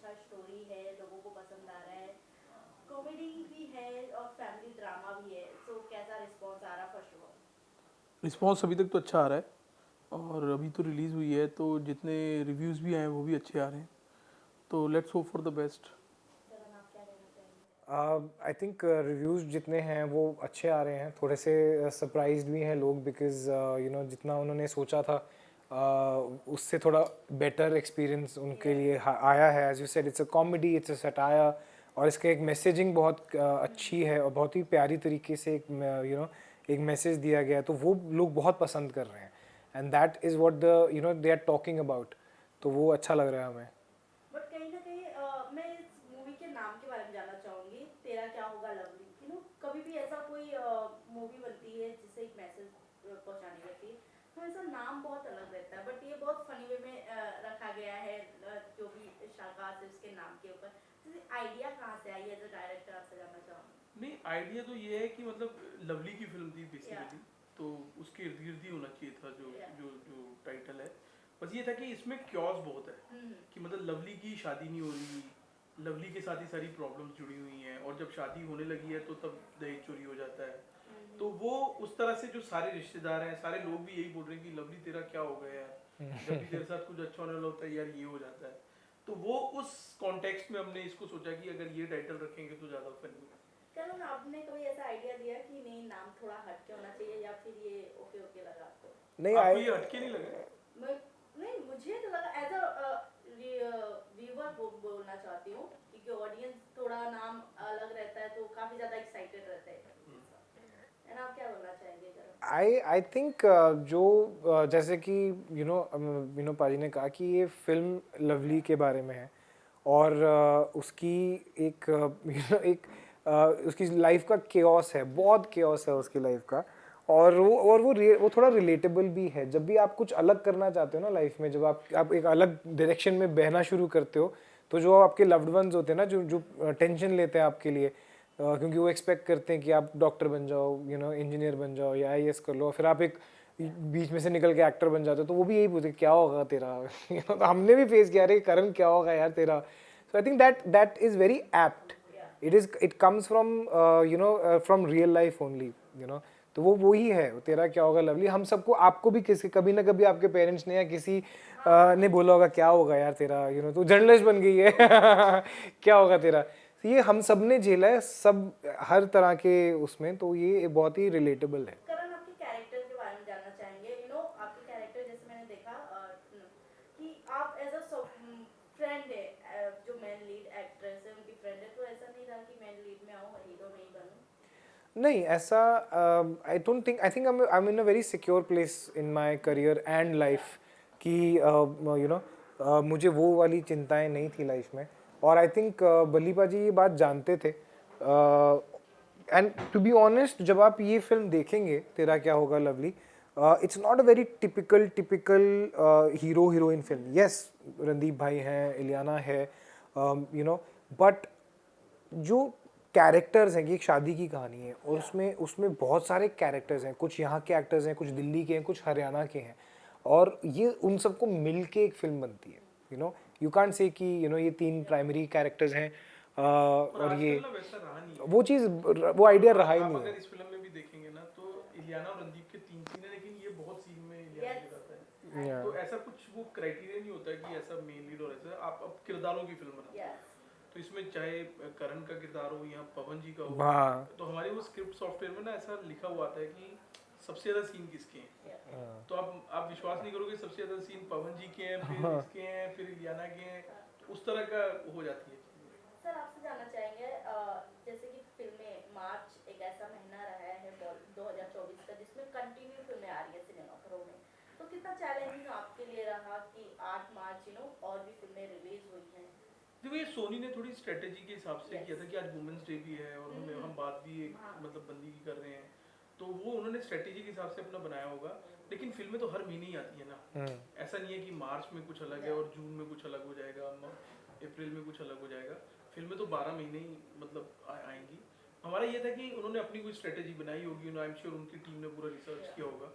अच्छा स्टोरी है, लोगों को पसंद आ रहा है, कॉमेडी भी है और फैमिली ड्रामा भी है, सो कैसा रिस्पॉन्स आ रहा फर्स्ट ऑफ ऑल? रिस्पॉन्स अभी तक तो अच्छा आ रहा है और अभी तो रिलीज़ हुई है तो जितने रिव्यूज़ भी आए हैं वो भी अच्छे आ रहे हैं, तो let's hope for the best. Karan, आप क्या कहना चाहेंगे? आई थिंक रिव्यूज़ जितने हैं वो अच्छे आ रहे हैं, थोड़े से सरप्राइज्ड भी हैं लोग बिकॉज जितना उन्होंने सोचा था उससे थोड़ा बेटर एक्सपीरियंस उनके लिए आया है। As you said, it's a comedy, it's a satire, और इसका एक मैसेजिंग बहुत अच्छी है और बहुत ही प्यारी तरीके से एक एक मैसेज दिया गया है, तो वो लोग बहुत पसंद कर रहे हैं and that is what they are talking about, तो वो अच्छा लग रहा है हमें। बट कहीं ना कहीं मैं इस मूवी के नाम के बारे में जानना चाहूंगी, तेरा क्या होगा लवली। कभी भी ऐसा कोई मूवी बनती है जिससे एक मैसेज पहुंचानी रहती है, तो ऐसा नाम बहुत अलग रहता है, बट ये बहुत फनी वे में रखा गया है। जो भी शाकाश है उसके नाम के ऊपर, आइडिया कहाँ से आई एज अ डायरेक्टर, आपसे जानना चाहूंगी। नहीं, आइडिया तो ये है कि मतलब लवली की फिल्म थी बेसिकली, Yeah. तो उसके इर्द गिर्द ही होना चाहिए था जो Yeah. जो जो टाइटल है। बस ये था कि इसमें क्योस बहुत है कि मतलब लवली की शादी नहीं हो रही, लवली के साथ ही सारी प्रॉब्लम्स जुड़ी हुई हैं, और जब शादी होने लगी है तो तब दहेज चोरी हो जाता है। तो वो उस तरह से जो सारे रिश्तेदार हैं, सारे लोग भी यही बोल रहे हैं कि लवली तेरा क्या हो गया यार, जब भी तेरे साथ कुछ अच्छा होने वाला होता है यार ये हो जाता है। तो वो उस कॉन्टेक्स्ट में हमने इसको सोचा कि अगर ये टाइटल रखेंगे तो ज़्यादा फनी होगा। करण, आपने कभी ऐसा आइडिया दिया कि नहीं नाम थोड़ा हटके होना चाहिए, या फिर ये ओके ओके लगा आपको? नहीं, आपको ये हटके नहीं लगा? नहीं, मुझे तो लगा एज अ व्यूअर बोलना चाहती हूँ, क्योंकि ऑडियंस थोड़ा नाम अलग रहता है तो काफी ज्यादा एक्साइटेड रहते हैं। एंड आप क्या बोलना चाहेंगे करण? आई थिंक जो जैसे कि पाजी ने कहा कि ये फिल्म लवली के बारे में है और उसकी एक एक उसकी लाइफ का केओस है, बहुत केओस है उसकी लाइफ का, और वो थोड़ा रिलेटेबल भी है। जब भी आप कुछ अलग करना चाहते हो ना लाइफ में, जब आप एक अलग डायरेक्शन में बहना शुरू करते हो, तो जो आपके लव्ड वंस होते हैं ना, जो जो टेंशन लेते हैं आपके लिए, क्योंकि वो एक्सपेक्ट करते हैं कि आप डॉक्टर बन जाओ, इंजीनियर बन जाओ या आईएएस कर लो, फिर आप एक बीच में से निकल के एक्टर बन जाते हो, तो वो भी यही पूछते क्या होगा तेरा। तो हमने भी फेस किया, रे करण क्या होगा यार तेरा। So I think that is very apt. It comes from from real life only, तो वो वही है, तेरा क्या होगा लवली। हम सबको, आपको भी किसी कभी ना कभी आपके पेरेंट्स ने या किसी ने बोला होगा क्या होगा यार तेरा, तो जर्नलिस्ट बन गई है। क्या होगा तेरा। तो ये हम सब ने झेला है, सब हर तरह के उसमें, तो ये बहुत ही रिलेटेबल है। करण, आपके कैरेक्टर के बारे में जानना चाहेंगे। आपके कैरेक्टर जैसे मैंने देखा कि आप एज अ फ्रेंड है, जो मेन लीड एक्ट्रेस है उनकी फ्रेंड है, तो ऐसा नहीं रहा कि मेन लीड में आऊँ हीरो नहीं बनूँ? नहीं, ऐसा I don't think, I think I am in a very secure place in my career and life कि मुझे वो वाली चिंताएं नहीं थी लाइफ में, और आई थिंक बल्लीबा जी ये बात जानते थे। एंड टू बी ऑनेस्ट, जब आप ये फिल्म देखेंगे तेरा क्या होगा lovely, it's not a very typical hero heroine film. Yes, Randeep भाई हैं, इलियाना है, बट जो कैरेक्टर्स हैं कि एक शादी की कहानी है और उसमें उसमें बहुत सारे कैरेक्टर्स हैं, कुछ यहाँ के एक्टर्स हैं, कुछ दिल्ली के हैं, कुछ हरियाणा के हैं, और ये उन सबको मिल के एक फिल्म बनती है। यू कांट से कि ये 3 प्राइमरी कैरेक्टर्स हैं और ये आजकल ना वैसा रहा नहीं है वो चीज़, वो आइडिया रहा ही आप नहीं अगर है। इस फिल्म में भी देखेंगे ना तो इलियाना और रणदीप के 3 सीन है, लेकिन ये बहुत सीन में इलियाना के साथ है। Yeah. तो ऐसा कुछ वो क्राइटेरिया नहीं होता कि ऐसा मेन लीड और ऐसा, आप अब किरदारों की फिल्म बनाते हो। तो इसमें चाहे करण का किरदार हो या पवन जी का हो, हाँ, तो हमारे वो स्क्रिप्ट सॉफ्टवेयर में ना ऐसा लिखा हुआ आता है कि सबसे ज़्यादा सीन किसके हैं। तो आप विश्वास नहीं करोगे, सबसे ज़्यादा सीन पवन जी के हैं, फिर इसके हैं, फिर इलियाना के हैं, तो उस तरह का हो जाती है। सर, आपसे जानना चाहेंगे जैसे कि फिल्में, मार्च एक ऐसा महीना रहा है 2024 का जिसमें कंटिन्यू फिल्में आ रही है सिनेमाघरों में, तो कितना चैलेंजिंग आपके लिए रहा कि 8 मार्च और भी फिल्में रिलीज हुई हैं? देखो, ये सोनी ने थोड़ी स्ट्रेटेजी के हिसाब से किया था कि आज वुमेंस डे भी है और हम बात भी एक मतलब बंदी की कर रहे हैं, तो वो उन्होंने स्ट्रेटेजी के हिसाब से अपना बनाया होगा। लेकिन फिल्में तो हर महीने ही आती है ना, ऐसा नहीं है कि मार्च में कुछ अलग है और जून में कुछ अलग हो जाएगा, अप्रैल में कुछ अलग हो जाएगा। फिल्में तो 12 महीने ही मतलब आएंगी। हमारा ये था कि उन्होंने अपनी कोई स्ट्रेटेजी बनाई होगी, आई एम श्योर उनकी टीम ने पूरा रिसर्च किया होगा,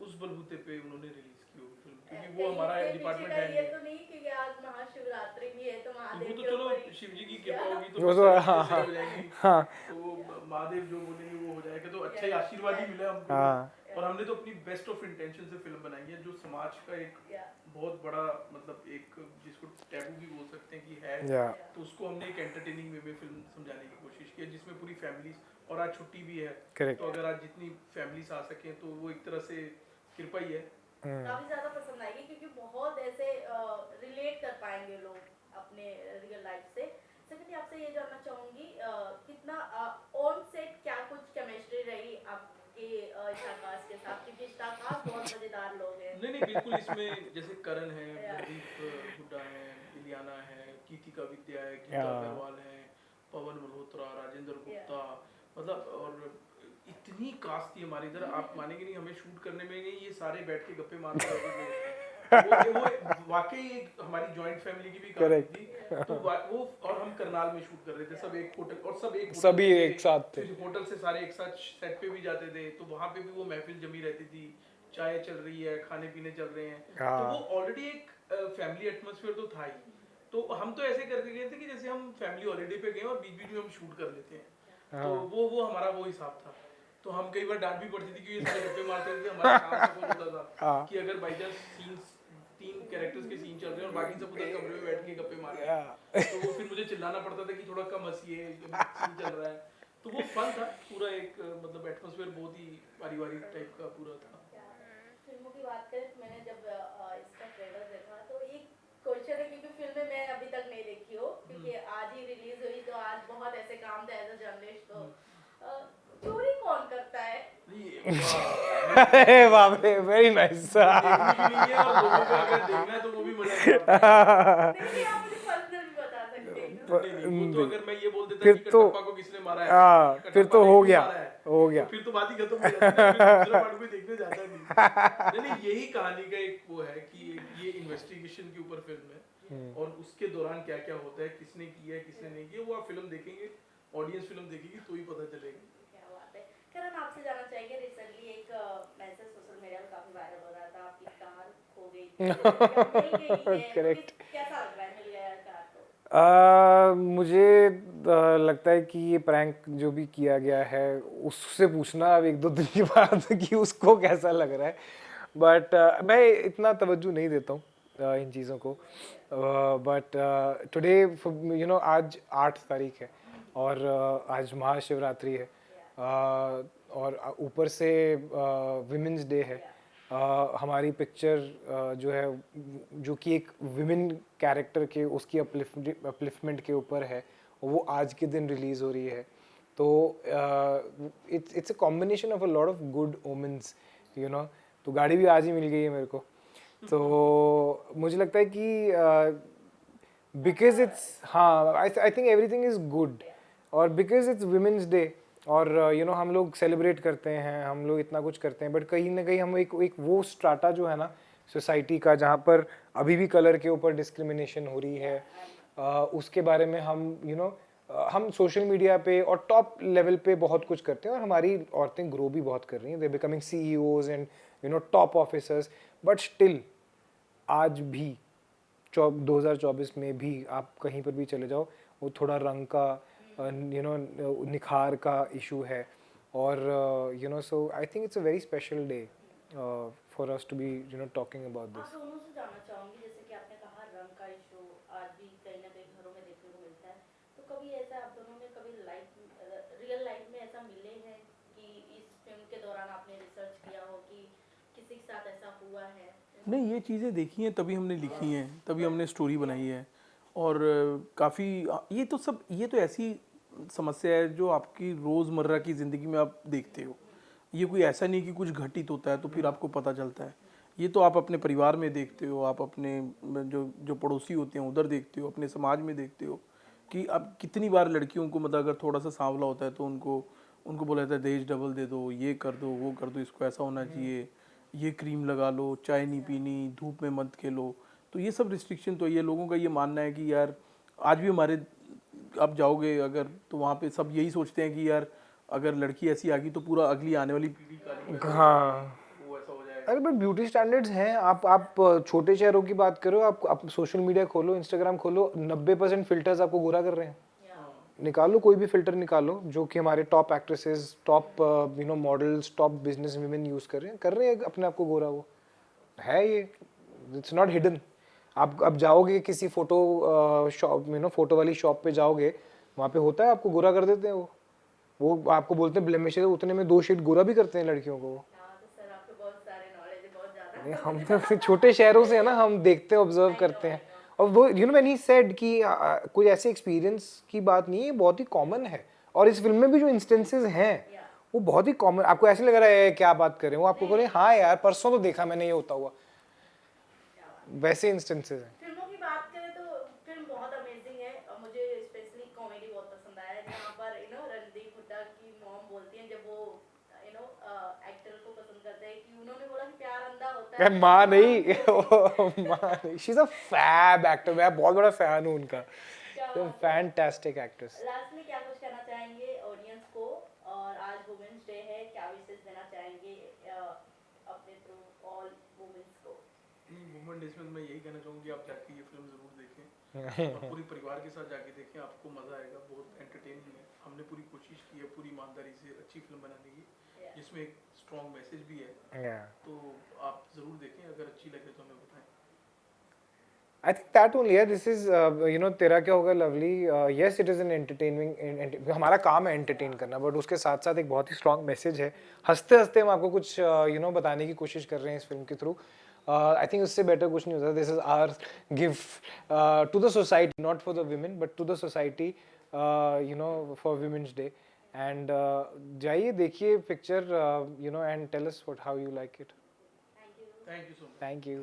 उस बलबूते पे उन्होंने रिलीज की होगी फिल्म, क्योंकि वो हमारा डिपार्टमेंट है ये तो नहीं कि आज महाशिवरात्रि भी है तो वो महादेव तो के चलो ऊपर ही शिव जी की कृपा होगी तो वो बहुत तो सारी हाँ चीजें सही हो जाएंगी। हाँ तो वो महादेव जो बोलेंगे वो हो जाएगा, तो अच्छा ही आशीर्वाद ही मिला हमको। हाँ और हमने तो अपनी बेस्ट ऑफ इंटेंशन से फिल्म बनाई है, जो समाज का एक बहुत बड़ा मतलब एक जिसको टैबू भी बोल सकते हैं कि है, या तो उसको हमने एक एंटरटेनिंग वे में फिल्म समझाने की कोशिश की है, जिसमें पूरी फैमिलीज, और आज छुट्टी भी है करेक्ट तो अगर आज जितनी फैमिलीज आ सकें तो वो एक तरह से कृपा ही है। काफी ज्यादा पसंद आएगी क्योंकि बहुत ऐसे रिलेट कर पाएंगे लोग अपने रियल लाइफ से। सेकंडली आपसे ये जानना चाहूंगी कितना ऑन सेट क्या कुछ केमिस्ट्री रही आपके शाकाश के साथ, क्योंकि शाकाश बहुत मजेदार लोग हैं। नहीं नहीं बिल्कुल, इसमें जैसे करण है, प्रदीप हुड्डा है, इलियाना है, गीतिका विद्या है, गीता अग्रवाल है, पवन मल्होत्रा, राजेंद्र गुप्ता, मतलब और इतनी कास्ट थी हमारी इधर, आप मानेंगे नहीं, हमें शूट करने में नहीं ये सारे बैठ के गप्पे मारते रहते थे। वो वाकई एक हमारी जॉइंट फैमिली की भी कहानी थी। तो वो और हम करनाल में शूट कर रहे थे, सब एक होटल, और सब एक सभी एक साथ थे, होटल से सारे एक साथ सेट पे भी जाते थे, तो वहाँ पे भी वो महफिल जमी रहती थी, चाय चल रही है, खाने पीने चल रहे हैं, तो वो ऑलरेडी एक फैमिली एटमॉस्फेयर तो था ही। तो हम तो ऐसे करके गए थे कि जैसे हम फैमिली हॉलीडे पे गए और बीच बीच में हम शूट कर लेते हैं, तो वो हमारा वो हिसाब था। तो हम कई बार डांट भी पड़ती थी कि ये सारे गप्पे मारते थे, हमारा काम सपोज होता था कि अगर बाई चांस सीन्स 3 कैरेक्टर्स के सीन चल रहे हैं और बाकी सब उधर कमरे में बैठ के गप्पे मार रहे हैं, तो वो फिर मुझे चिल्लाना पड़ता था कि थोड़ा कम हंसिए, सीन चल रहा है। तो वो फन था पूरा, एक मतलब एटमॉस्फेयर बहुत ही पारिवारिक टाइप का पूरा था। फिल्मों की बात करें तो मैंने जब इसका ट्रेलर देखा तो एक क्वेश्चन है, क्योंकि फिल्में मैं अभी तक नहीं देखी हो, क्योंकि आज ही रिलीज हुई, तो आज बहुत ऐसे काम थे एज अ जर्नलिस्ट, तो चोरी कौन करता है? अरे बाप रे, वेरी नाइस। देखनी भी नहीं है, और लोगों को अगर देखना है तो वो भी मजा आता है। नहीं आप मुझे पर्सनल भी बता सकते हैं। नहीं, वो तो अगर मैं ये बोल देता फिर कि तो कटप्पा को किसने मारा है, फिर तो हो गया, हो गया। तो फिर तो बात ही खत्म हो जाती है, फिर दूसरा पार्ट कोई देखने जाता नहीं। नहीं यही कहानी का एक वो है कि ये इन्वेस्टिगेशन के ऊपर फिल्म है, और उसके दौरान क्या क्या होता है, किसने किया है किसने नहीं किया, वो आप फिल्म देखेंगे, ऑडियंस फिल्म देखेगी तो ही पता चलेगा। क्या बात है। करण आपसे जानना चाहेंगे, रिसेंटली एक मैसेज सोशल मीडिया में काफी वायरल हो रहा था, आपकी कार खो गई थी, मिल गई है, करेक्ट। कैसा लग रहा है मिल गया कार तो? मुझे लगता है कि ये प्रैंक जो भी किया गया है उससे पूछना अब 1-2 दिन के बाद कि उसको कैसा लग रहा है, बट मैं इतना तवज्जो नहीं देता हूँ इन चीज़ों को, बट टुडे यू नो आज 8 तारीख है और आज महाशिवरात्रि है, और ऊपर से विमेंस डे है। हमारी पिक्चर जो है, जो कि एक विमेन कैरेक्टर के उसकी अपलिफ्टमेंट के ऊपर है, वो आज के दिन रिलीज़ हो रही है, तो it's a combination of a lot of good omens, you know. तो गाड़ी भी आज ही मिल गई है मेरे को, तो मुझे लगता है कि बिकॉज इट्स, हाँ, I think everything is good, और बिकॉज इट्स विमेंस डे, और यू नो हम लोग सेलिब्रेट करते हैं, हम लोग इतना कुछ करते हैं, बट कहीं ना कहीं हम एक वो स्ट्राटा जो है ना सोसाइटी का, जहाँ पर अभी भी कलर के ऊपर डिस्क्रिमिनेशन हो रही है, उसके बारे में हम यू नो हम सोशल मीडिया पे और टॉप लेवल पे बहुत कुछ करते हैं, और हमारी औरतें ग्रो भी बहुत कर रही हैं, they becoming CEOs and you know top officers, but still आज भी 2024 में भी आप कहीं पर भी चले जाओ, वो थोड़ा रंग का यू नो निखार का इशू है, और you know so I think it's a very special day for us to be you know talking about आप दिस। दोनों से जानना चाहूंगी, जैसे कि आपने कहा रंग का इशू आज भी कहीं ना कहीं घरों में देखने को मिलता है, तो कभी ऐसा आप दोनों ने कभी रियल लाइफ में ऐसा मिले हैं कि इस फिल्म के दौरान आपने रिसर्च किया हो कि किसी के साथ ऐसा हुआ है? नहीं, ये चीज़ें देखी हैं तभी हमने लिखी हैं, तभी हमने स्टोरी बनाई है, और काफ़ी ये तो सब, ये तो ऐसी समस्या है जो आपकी रोज़मर्रा की ज़िंदगी में आप देखते हो, ये कोई ऐसा नहीं कि कुछ घटित होता है तो फिर आपको पता चलता है, ये तो आप अपने परिवार में देखते हो, आप अपने जो जो पड़ोसी होते हैं उधर देखते हो, अपने समाज में देखते हो कि अब कितनी बार लड़कियों को मतलब अगर थोड़ा सा सांवला होता है तो उनको उनको बोला जाता है दहेज डबल दे दो, ये कर दो, वो कर दो, इसको ऐसा होना चाहिए, ये क्रीम लगा लो, चाय नहीं पीनी, धूप में मत खेलो, तो ये सब रिस्ट्रिक्शन तो ये लोगों का ये मानना है कि यार आज भी हमारे, आप जाओगे अगर तो वहाँ पे सब यही सोचते हैं कि यार अगर लड़की ऐसी आ गई तो पूरा अगली आने वाली पीढ़ी का हाँ वो ऐसा हो जाएगा। अरे बट ब्यूटी स्टैंडर्ड्स हैं, आप छोटे शहरों की बात करो, आप सोशल मीडिया खोलो, इंस्टाग्राम खोलो, 90% फिल्टर्स आपको गोरा कर रहे हैं। निकालो कोई भी फिल्टर निकालो जो कि हमारे top actresses, top models, top business women use कर रहे हैं अपने आप को गोरा। वो है ये, इट्स नॉट हिडन। आप अब जाओगे किसी फोटो शॉप फोटो वाली शॉप पे जाओगे, वहाँ पे होता है, आपको गोरा कर देते हैं। वो आपको बोलते हैं ब्लेमिशेस, उतने में 2 शेड गोरा भी करते हैं लड़कियों को। तो सर आपको बहुत सारे नॉलेज है, बहुत ज्यादा। नहीं, हम तो छोटे शहरों से है ना, हम देखते हैं, ऑब्जर्व करते हैं। और वो व्हेन ही सेड कि कोई ऐसे एक्सपीरियंस की बात नहीं है, बहुत ही कॉमन है। और इस फिल्म में भी जो इंस्टेंसेस हैं वो बहुत ही कॉमन। आपको ऐसे लग रहा है क्या बात कर रहे हैं, वो आपको कह रहे हैं हाँ यार परसों तो देखा मैंने ये होता हुआ, वैसे इंस्टेंसेस हैं। फिल्मों की बात करें तो फिल्म बहुत अमेजिंग है और मुझे स्पेशली कॉमेडी बहुत पसंद आया है, जहाँ पर रणदीप हुड्डा की मॉम बोलती हैं जब वो एक्टर को पसंद करते हैं कि उन्होंने बोला कि प्यार अंधा होता है। माँ नहीं माँ नहीं, she is a fab actor, मैं बहुत बड़ा फैन हूँ उनका, फैंटास्टिक एक्ट्रेस। लास्ट में क्या कुछ कहना चाहेंगे ऑडियंस को, और आज वुमेन्स डे है, क्या विशेष देना चाहेंगे अपने थ्रू ऑल वुमेन्स को? वुमेन डेज में मैं यही कहना चाहूँगी, आप जाके ये फिल्म जरूर देखें और पूरी परिवार के साथ जाके देखें, आपको मजा आएगा। बहुत एंटरटेनिंग है। हमने पूरी कोशिश की है पूरी ईमानदारी से अच्छी फिल्म बनाने की, जिसमें एक स्ट्रॉन्ग मैसेज भी है। तो आप जरूर देखें, अगर अच्छी लगे तो हमें बताएं। I think that only, yeah, this is तेरा क्या होगा lovely, yes it is an entertaining, हमारा काम है एंटरटेन करना, बट उसके साथ साथ एक बहुत ही स्ट्रॉन्ग मैसेज है। हंसते हंसते हम आपको कुछ बताने की कोशिश कर रहे हैं इस फिल्म के थ्रू। आई थिंक उससे बेटर कुछ नहीं होता। This is our gift to the society, not for the women but to the society, for women's day. And जाइए देखिए picture, and tell us what how you like it. Thank you. Thank you so much. Thank you.